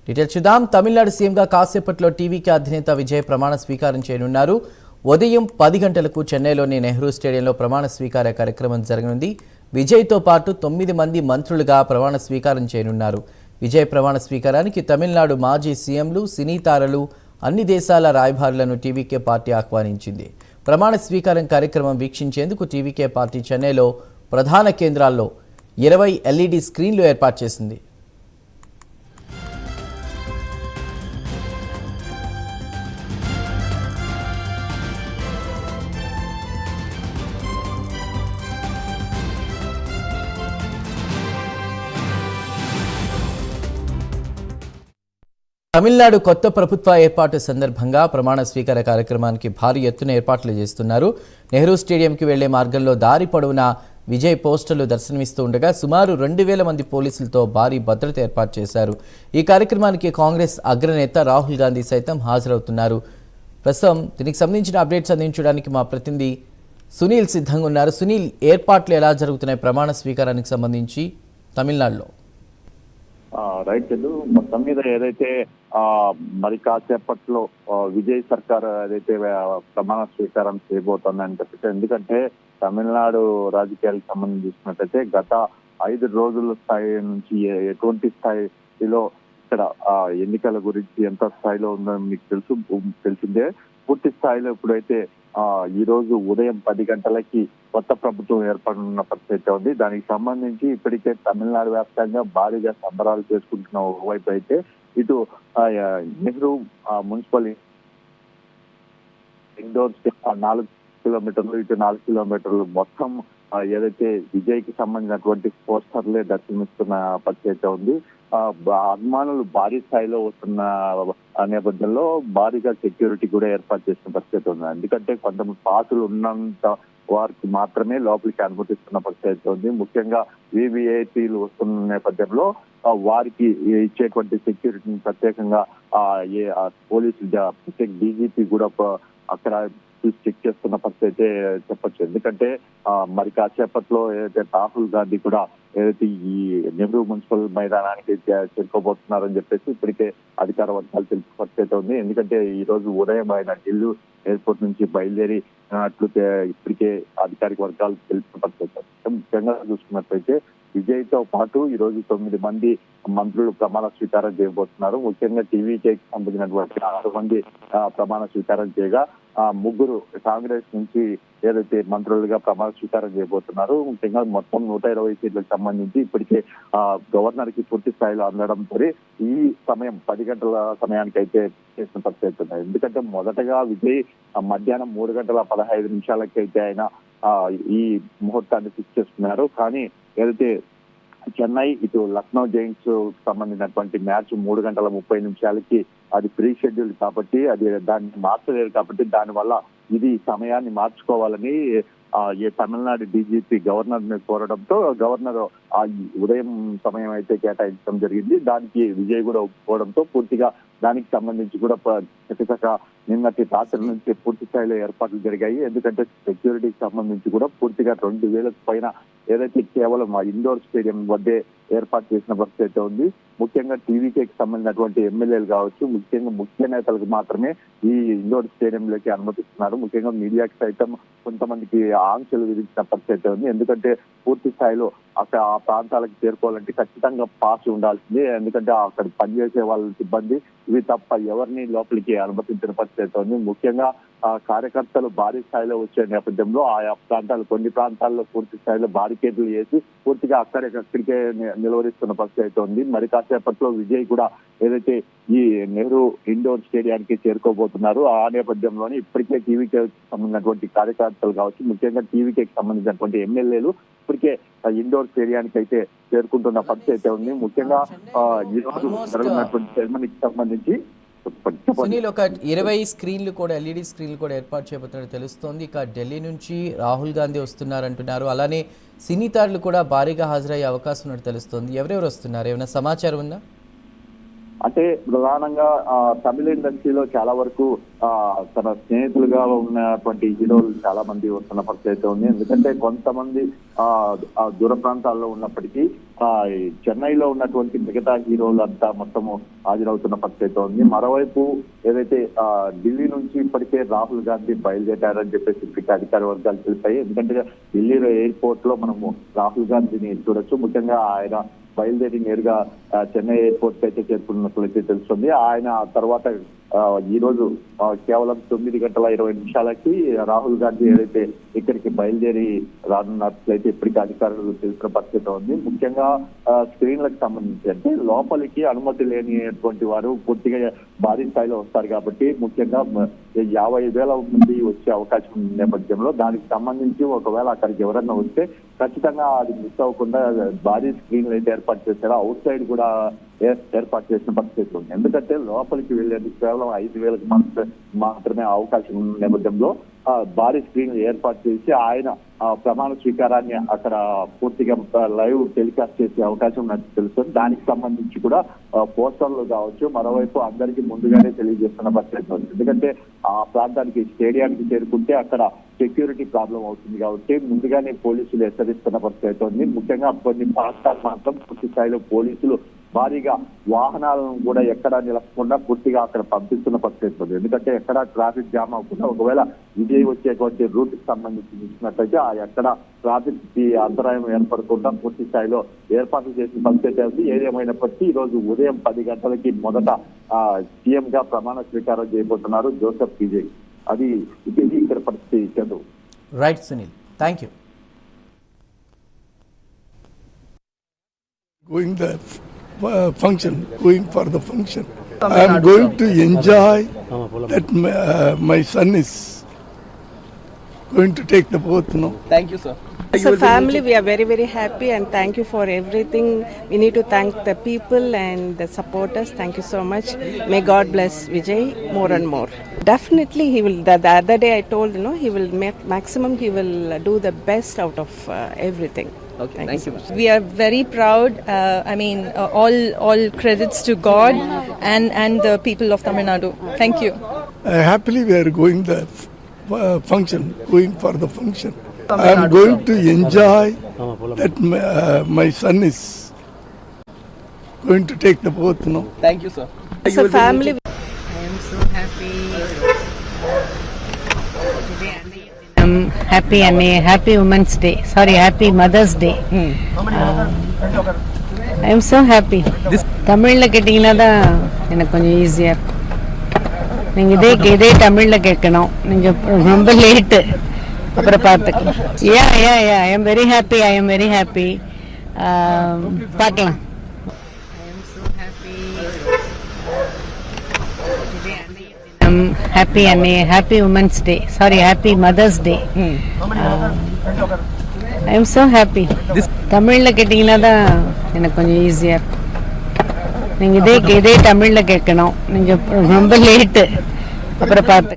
Details చూద్దాం. తమిళనాడు సీఎంగా కాసేపట్లో టీవీకి అధినేత విజయ్ ప్రమాణ స్వీకారం చేయనున్నారు. ఉదయం 10 గంటలకు చెన్నైలోని నెహ్రూ స్టేడియంలో ప్రమాణ స్వీకార కార్యక్రమం జరగనుంది. విజయ్తో పాటు 9 మంది మంత్రులుగా ప్రమాణ స్వీకారం చేయనున్నారు. విజయ్ ప్రమాణ స్వీకారానికి తమిళనాడు మాజీ సీఎంలు, సినీ తారలు, అన్ని దేశాల రాయబారులను టీవీకే పార్టీ ఆహ్వానించింది. ప్రమాణ స్వీకారం కార్యక్రమం వీక్షించేందుకు టీవీకే పార్టీ చెన్నైలో ప్రధాన కేంద్రాల్లో 20 ఎల్ఈడి స్క్రీన్లు ఏర్పాటు చేసింది. తమిళనాడు కొత్త ప్రభుత్వ ఏర్పాటు సందర్భంగా ప్రమాణ స్వీకార కార్యక్రమానికి భారీ ఎత్తున ఏర్పాట్లు చేస్తున్నారు. నెహ్రూ స్టేడియంకి వెళ్లే మార్గంలో దారి పొడవునా విజయ్ పోస్టర్లు దర్శనమిస్తూ ఉండగా సుమారు 2000 మంది పోలీసులతో భారీ భద్రత ఏర్పాటు చేశారు. ఈ కార్యక్రమానికి కాంగ్రెస్ అగ్రనేత రాహుల్ గాంధీ సైతం హాజరవుతున్నారు. ప్రస్తుతం దీనికి సంబంధించిన అప్డేట్స్ అందించడానికి మా ప్రతినిధి సునీల్ సిద్ధంగా ఉన్నారు. సునీల్, ఏర్పాట్లు ఎలా జరుగుతున్నాయి ప్రమాణ స్వీకారానికి సంబంధించి తమిళనాడులో? రైట్ చెల్లు, మొత్తం మీద ఏదైతే మరి కాసేపట్లో విజయ్ సర్కార్ ఏదైతే ప్రమాణ స్వీకారం చేయబోతోందని చెప్పి, ఎందుకంటే తమిళనాడు రాజకీయాలకు సంబంధించి చూసినట్లయితే గత 5 రోజుల స్థాయి నుంచి ఎటువంటి స్థాయిలో ఇక్కడ ఎన్నికల గురించి ఎంత స్థాయిలో ఉందో మీకు తెలిసిందే. పూర్తి స్థాయిలో ఇప్పుడైతే ఈ రోజు ఉదయం 10 గంటలకి కొత్త ప్రభుత్వం ఏర్పడనున్న పరిస్థితి ఉంది. దానికి సంబంధించి ఇప్పటికే తమిళనాడు వ్యాప్తంగా భారీగా సంబరాలు చేసుకుంటున్న ఒకవైపు అయితే, ఇటు నెహ్రూ మున్సిపల్ ఇండోర్ 4 కిలోమీటర్లు, ఇటు 4 కిలోమీటర్లు మొత్తం ఏదైతే విజయ్ కి సంబంధించినటువంటి పోస్టర్లే దర్శనమిస్తున్న పరిస్థితి ఉంది. అభిమానులు భారీ స్థాయిలో వస్తున్న నేపథ్యంలో భారీగా సెక్యూరిటీ కూడా ఏర్పాటు చేసిన పరిస్థితి ఉంది. ఎందుకంటే కొంతమంది పాసులు ఉన్నంత వారికి మాత్రమే లోపలికి అనుమతిస్తున్న పరిస్థితి ఉంది. ముఖ్యంగా వివిఐపీలు వస్తున్న నేపథ్యంలో వారికి ఇచ్చేటువంటి సెక్యూరిటీని ప్రత్యేకంగా పోలీసులు ప్రత్యేక డీజీపీ కూడా అక్కడ చెక్ చేస్తున్న పరిస్థితి చెప్పొచ్చు. ఎందుకంటే మరి కాసేపట్లో ఏదైతే రాహుల్ గాంధీ కూడా ఏదైతే ఈ నెహ్రూ మున్సిపల్ మైదానానికి చేరుకోబోతున్నారని చెప్పేసి ఇప్పటికే అధికార వర్గాలు తెలిసిన పరిస్థితి ఉంది. ఎందుకంటే ఈ రోజు ఉదయం ఆయన ఢిల్లీ ఎయిర్పోర్ట్ నుంచి బయలుదేరి అట్లు ఇప్పటికే అధికారిక వర్గాలు తెలిసిన పరిస్థితి. ముఖ్యంగా చూసుకున్నట్లయితే విజయ్ తో పాటు ఈ రోజు 9 మంది మంత్రులు ప్రమాణ స్వీకారం చేయబోతున్నారు. ముఖ్యంగా టీవీకి సంబంధించినటువంటి 6 మంది ప్రమాణ స్వీకారం చేయగా 3 కాంగ్రెస్ నుంచి ఏదైతే మంత్రులుగా ప్రమాణ స్వీకారం చేయబోతున్నారు. ముఖ్యంగా మొత్తం 120 సీట్లకు సంబంధించి ఇప్పటికే గవర్నర్ కి పూర్తి స్థాయిలో అందడంతో ఈ సమయం 10 గంటల సమయానికి అయితే చేసిన పరిస్థితి ఉన్నాయి. ఎందుకంటే మొదటగా విజయ్ మధ్యాహ్నం 3:15 అయితే ఆయన ఈ ముహూర్తాన్ని ఫిక్స్ చేస్తున్నారు. కానీ ఏదైతే చెన్నై ఇటు లక్నో జైంట్స్ సంబంధించినటువంటి మ్యాచ్ 3:30 అది ప్రీ షెడ్యూల్ కాబట్టి దాన్ని మార్చలేరు. కాబట్టి దానివల్ల ఇది సమయాన్ని మార్చుకోవాలని తమిళనాడు డీజీపీ గవర్నర్ ని కోరడంతో గవర్నర్ ఆ ఉదయం సమయం అయితే కేటాయించడం జరిగింది. దానికి విజయ్ కూడా ఒప్పుకోవడంతో పూర్తిగా దానికి సంబంధించి కూడా చక్కచక్క నిన్నటి రాత్రి నుంచి పూర్తి స్థాయిలో ఏర్పాట్లు జరిగాయి. ఎందుకంటే సెక్యూరిటీకి సంబంధించి కూడా పూర్తిగా 2000 పైన ఏదైతే కేవలం ఇండోర్ స్టేడియం వద్దే ఏర్పాటు చేసిన పరిస్థితి ఉంది. ముఖ్యంగా టీవీకి సంబంధించినటువంటి ఎమ్మెల్యేలు కావచ్చు, ముఖ్యంగా ముఖ్య నేతలకు మాత్రమే ఈ ఇండోర్ స్టేడియంలోకి అనుమతిస్తున్నారు. ముఖ్యంగా మీడియాకి సైతం కొంతమందికి ఆంక్షలు విధించిన పరిస్థితి ఉంది. ఎందుకంటే పూర్తి స్థాయిలో అక్కడ ఆ ప్రాంతాలకు చేరుకోవాలంటే ఖచ్చితంగా పాస్ ఉండాల్సింది. ఎందుకంటే అక్కడ పనిచేసే వాళ్ళ సిబ్బంది ఇవి తప్ప ఎవరిని లోపలికి అనుమతించిన పరిస్థితి ఉంది. ముఖ్యంగా కార్యకర్తలు భారీ స్థాయిలో వచ్చే నేపథ్యంలో ఆయా ప్రాంతాలు కొన్ని ప్రాంతాల్లో పూర్తి స్థాయిలో బారికేడ్లు వేసి పూర్తిగా అక్కడికే నిలువరిస్తున్న పరిస్థితి ఉంది. మరి కాసేపట్లో విజయ్ కూడా ఏదైతే ఈ నెహ్రూ ఇండోర్ స్టేడియానికి చేరుకోబోతున్నారు. ఆ నేపథ్యంలోనే ఇప్పటికే టీవీకి సంబంధించినటువంటి కార్యకర్తలు కావచ్చు, ముఖ్యంగా టీవీకి సంబంధించినటువంటి ఎమ్మెల్యేలు ఇప్పటికే ఇండోర్ స్టేడియానికి అయితే చేరుకుంటున్న పరిస్థితి ఉంది. ముఖ్యంగా ఈ రోజు జరుగుతున్నటువంటి సెరమనీకి సంబంధించి సునీల్, ఒక 20 స్క్రీన్లు కూడా ఎల్ఈడి స్క్రీన్లు కూడా ఏర్పాటు చేయబోతున్నట్టు తెలుస్తోంది. ఇక ఢిల్లీ నుంచి రాహుల్ గాంధీ వస్తున్నారంటున్నారు. అలానే సినీ తారలు కూడా భారీగా హాజరయ్యే అవకాశం ఉన్నట్టు తెలుస్తోంది. ఎవరెవరు వస్తున్నారు, ఏమైనా సమాచారం ఉందా? అంటే ప్రధానంగా తమిళ ఇండస్ట్రీలో చాలా వరకు తన స్నేహితులుగా ఉన్నటువంటి హీరోలు చాలా మంది వస్తున్న పరిస్థితి అయితే ఉంది. ఎందుకంటే కొంతమంది దూర ప్రాంతాల్లో ఉన్నప్పటికీ చెన్నైలో ఉన్నటువంటి మిగతా హీరోలు అంతా మొత్తము హాజరవుతున్న పరిస్థితి ఉంది. మరోవైపు ఏదైతే ఢిల్లీ నుంచి ఇప్పటికే రాహుల్ గాంధీ బయలుదేరారని చెప్పేసి ఇప్పటికే అధికార వర్గాలు తెలిపాయి. ఎందుకంటే ఢిల్లీలో ఎయిర్పోర్ట్ లో మనము రాహుల్ గాంధీని చూడొచ్చు. ముఖ్యంగా ఆయన బయలుదేరి నేరుగా చెన్నై ఎయిర్పోర్ట్ అయితే చేరుకున్నట్లయితే తెలుస్తుంది. ఆయన తర్వాత ఈ రోజు కేవలం 9:20 రాహుల్ గాంధీ ఏదైతే ఇక్కడికి బయలుదేరి రానున్నట్లయితే ఇప్పటికీ అధికారులు తెలిసిన పరిస్థితి ఉంది. ముఖ్యంగా స్క్రీన్లకు సంబంధించి అంటే లోపలికి అనుమతి లేనిటువంటి వారు పూర్తిగా భారీ స్థాయిలో వస్తారు కాబట్టి ముఖ్యంగా 50,000 మంది వచ్చే అవకాశం ఉన్న నేపథ్యంలో దానికి సంబంధించి ఒకవేళ అక్కడికి ఎవరన్నా వస్తే ఖచ్చితంగా అది మిస్ అవ్వకుండా భారీ స్క్రీన్లు అయితే ఏర్పాటు చేశారో అవుట్ సైడ్ కూడా ఏర్పాటు చేసిన పరిస్థితి ఉంది. ఎందుకంటే లోపలికి వెళ్ళేందుకు కేవలం 5,000 మాత్రమే అవకాశం ఉన్న నేపథ్యంలో భారీ స్క్రీన్ ఏర్పాటు చేసి ఆయన ప్రమాణ స్వీకారాన్ని అక్కడ పూర్తిగా లైవ్ టెలికాస్ట్ చేసే అవకాశం ఉన్నట్టు తెలుస్తుంది. దానికి సంబంధించి కూడా పోస్టర్లు కావచ్చు, మరోవైపు అందరికీ ముందుగానే తెలియజేస్తున్న పరిస్థితి ఉంది. ఎందుకంటే ఆ ప్రాంతానికి స్టేడియానికి చేరుకుంటే అక్కడ సెక్యూరిటీ ప్రాబ్లం అవుతుంది కాబట్టి ముందుగానే పోలీసులు హెచ్చరిస్తున్న పరిస్థితి ఉంది. ముఖ్యంగా కొన్ని ప్రాంతాలు మాత్రం పూర్తి స్థాయిలో పోలీసులు భారీగా వాహనాలను కూడా ఎక్కడా నిలపకుండా పూర్తిగా అక్కడ పంపిస్తున్న పరిస్థితి ఉంది. ఎందుకంటే ఎక్కడ ట్రాఫిక్ జామ్ అవ్వకుండా ఒకవేళ విజయ్ వచ్చేటువంటి రూట్ కి సంబంధించి చూసినట్లయితే ఎక్కడ ట్రాఫిక్ కి అంతరాయం ఏర్పడకుండా పూర్తి స్థాయిలో ఏర్పాట్లు చేసిన పరిస్థితి ఉంది. ఏదేమైనప్పటికీ ఈ రోజు ఉదయం 10 గంటలకి మొదట సీఎం గా ప్రమాణ స్వీకారం చేయబోతున్నారు జోసెఫ్ విజయ్. అది ఇక్కడ పరిస్థితి Chandu. Right Sunil, thank you. Going the function, going for the function. I am going to enjoy that my son is going to take the oath now. Thank you, sir. As a family, we are very, very happy and thank you for everything. We need to thank the people and the supporters. Thank you so much. May God bless Vijay more and more. Definitely, he will. The other day I told, he will make maximum. He will do the best out of everything. Okay, thank you. We are very proud. All credits to God and the people of Tamil Nadu. Thank you. Happily, we are going the function, going for the function. I am going to enjoy that my son is going to take the oath now. Thank you, sir. As a family, I am so happy. I'm happy and happy Women's Day. Sorry, happy Mother's Day. I am so happy. தமிழ்ல கேட்டிங்கன்னா தான் எனக்கு கொஞ்சம் ஈஸியாக இருக்கும். நீங்கள் இதே தமிழில் கேட்கணும். நீங்கள் ரொம்ப லேட்டு, அப்புறம் பார்த்துக்கலாம். I am very happy. பார்க்கலாம். I'm happy and happy Women's Day. Sorry, happy Mother's Day. I am so happy. தமிழ்ல கேட்டிங்கன்னா தான் எனக்கு கொஞ்சம் ஈஸியாக இருக்கும். நீங்கள் இதே தமிழில் கேட்கணும். நீங்கள் ரொம்ப லேட்டு, அப்புறம் பார்த்து